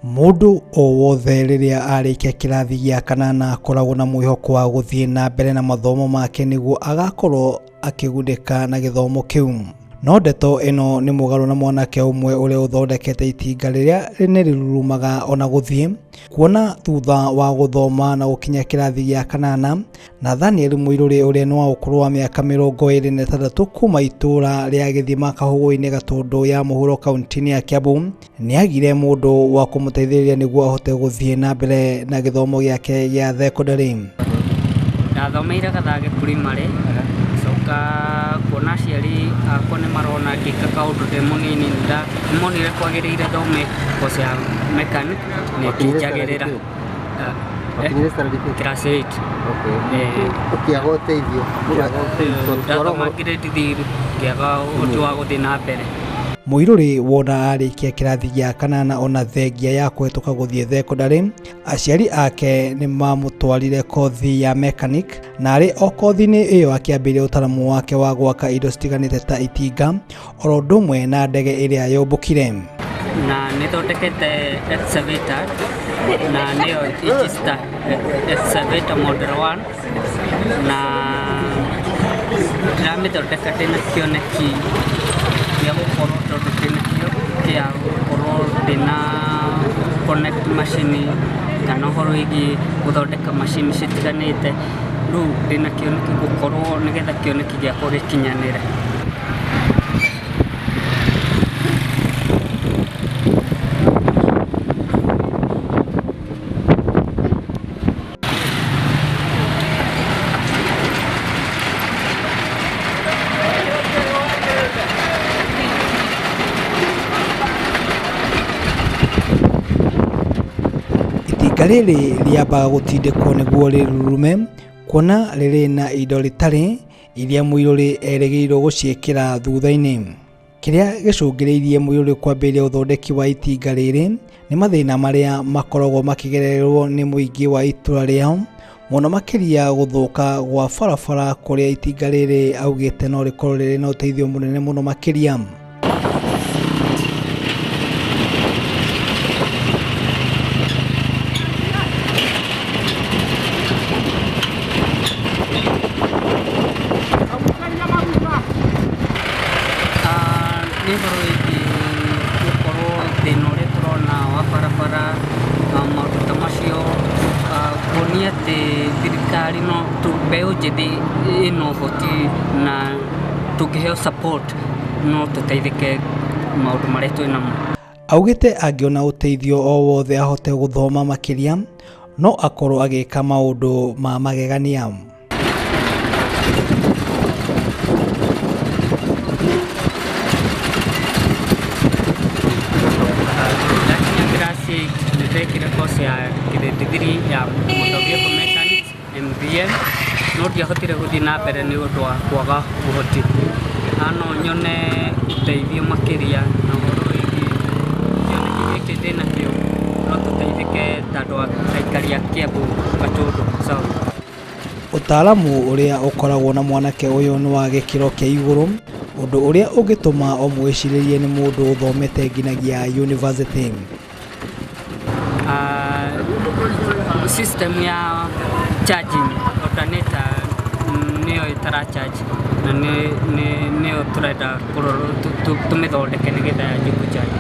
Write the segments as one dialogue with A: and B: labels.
A: Mundu o wothe riria arikia kirathi gia kanana akoragwo na mwihoko wa guthie na mbere na mathomo make niguo agakorwo akigundika na githomo kiu. No ndeto ino ni mugaru na mwanake umwe uria uthondekete itinga riria rinirirumaga ona guthie kuona thutha wa guthoma na gukinya kirathi gia kanana. Nathaniel Muiruri uria ni wa ukuru wa miaka 26 kuma itura ria Githima kahugu-ini Gatundu ya muhuro kaunti-ini ya Kiambu ni agire mundu wa kumuteithiriria niguo ahote guthie na mbere na githomo giake gia thekondarĩ.
B: Ndathomeire Gathage primary coka kuona aciari akwa nĩ marona ngĩka kaũndũ ndĩ mũnini nĩmonire kwagĩrĩire thome kosi ya mechanic nĩkĩnjagĩrĩra class 8.
C: Ũkĩaga ũteithio
B: ndathoma grade 3 ngĩaga ũhoti wa gũthiĩ na mbere.
A: Muiruri wona arikia kirathi gia kanana ona thengia ya kuhituka guthie thekondarĩ, aciari ake ni mamutwarire kothi ya mechanic na ari o kothi-ini iyo akiambiria utaramu wake wa gwaka indo citiganite ta itinga oro ndumwe na ndege iria yombukire.
B: Na nĩthondekete excavator na nĩyo register excavator model 1 na ndiramĩthondeka ndĩna kĩoneki gĩa gũkorwo tondũ ndĩnakĩo gĩa gũkorwo ndĩna connect machine kana ũhoro wĩgiĩ gũthondeka macini citiganĩte. Rĩu ndĩna kĩoneki gũkorwo nĩgetha kĩoneki gĩakwa gĩkinyanĩre. Itinga riri riambaga gutindikwo niguo rirurume kuona riri na indo ritari iria Muiruri erĩgĩrĩirwo guciĩkĩra thutha-inĩ. Kiria gicũngĩrĩirie Muiruri kwambĩrĩria uthondeki wa itinga riri ni mathĩna maria makoragwo makigererwo ni mũingĩ wa itura rĩao, mũno makĩria gũthũka gwa barabara kũrĩa itinga riri augĩte no rĩkorwo rĩrĩ na ũteithio mũnene mũno makĩria. Kuonia atĩ thirikari no mbeũ njĩthĩ ĩna ũhoti na tũngĩheo support no tũteithĩke maũndũ marĩa twĩnamo. Augĩte angĩona ũteithio o wothe ahote gũthoma makĩria no akorwo agĩka maũndũ ma magegania. Ndekire kosi ya grade 3 ya motor vehicle mechanics MBM no ndiahotire gũthiĩ na mbere nĩ ũndũ wa kwaga ũhoti. Ano nyone ũteithio makĩria na ũhoro wĩgiĩ kĩoneki gĩkĩ ndĩnakĩo no tũteithĩke ta andũ aikari a Kiambu Gatundu South. Ũtaaramu ũrĩa ũkoragwo na mwanake ũyũ nĩ wa gĩkĩro kĩa igũrũ, ũndũ ũrĩa ũngĩtũma o mwĩcirĩrie nĩ mũndũ ũthomete nginyagia university. System ya charging alternator niyo itara charge na niyo turenda tumithondeke nigetha yanjie kucharge.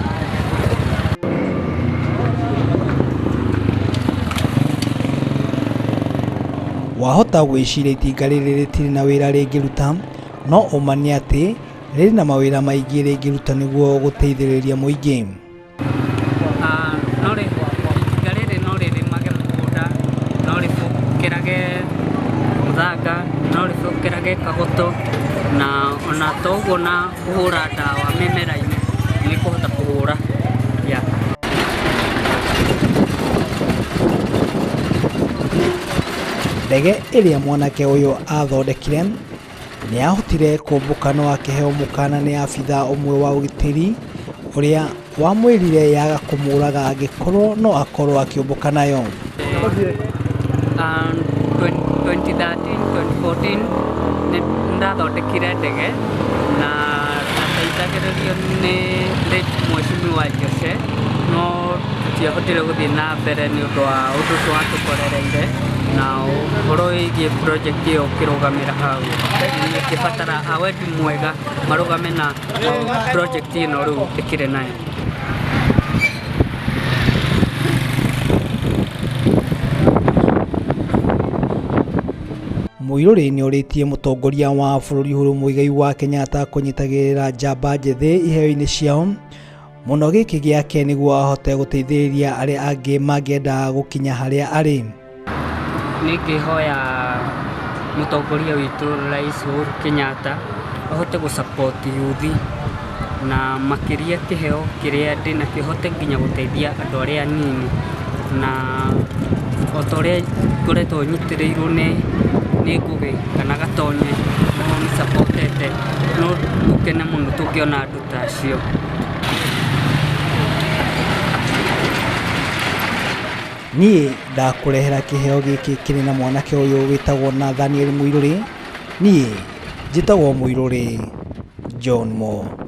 B: Wahota gwĩciria itinga rĩrĩ rĩtirĩ na wĩra rĩngĩruta, no ũmanie atĩ rĩrĩ na mawĩra maingĩ rĩngĩruta nĩguo gũteithĩrĩria mũingĩ. No rĩbokĩrage kagoto na ona toguo na kũhũra ndawa mĩmera-inĩ nĩ kũhota kũhũra. Ndege ĩrĩa mwanake ũyũ athondekire nĩ ahotire kũmbũka no akĩheo mũkana nĩ abitha ũmwe wa ũgitĩri ũrĩa wamwĩrire yaga kũmũraga angĩkorwo no akorwo akĩũmbũka nayo. 2013 2014 ndathondekire ndege na ndateithagĩrĩrio nĩ Mheshimiwa Jose no tũtiahotire gũthiĩ na mbere nĩ ũndũ wa ũndũ twatũkorereire na ũhoro wĩgiĩ project ĩyo ũkĩrũgamĩra hau. Ingĩbatara awendi mwega marũgame na project ĩno rĩu ĩkĩrĩ nayo.
A: Muiruri nĩ ũrĩtie mũtongoria wa bũrũri Uhuru Muigai wa Kenyatta kũnyitagĩrĩra njamba njethĩ iheo-inĩ ciao mũno gĩkĩ gĩake nĩguo ahote gũteithĩrĩria arĩa angĩ mangĩenda gũkinya harĩa arĩ.
B: Nĩngĩhoya mũtongoria witũ Rais Uhuru Kenyatta ahote gũsupport youth na makĩria kĩheo kĩrĩa ndĩnakĩo hote nginya gũteithia andũ arĩa anini, na o ta ũrĩa ngoretwo nyitĩrĩirwo nĩ Ngugi kana Gatonye no nĩ supportete, no tũkene mũno tũngĩona andũ ta acio.
A: Niĩ ndakũrehera kĩheo gĩkĩ kĩrĩ na mwanake ũyũ wĩtagwo Nathaniel Muiruri. Niĩ njĩtagwo Muiruri Johnmo.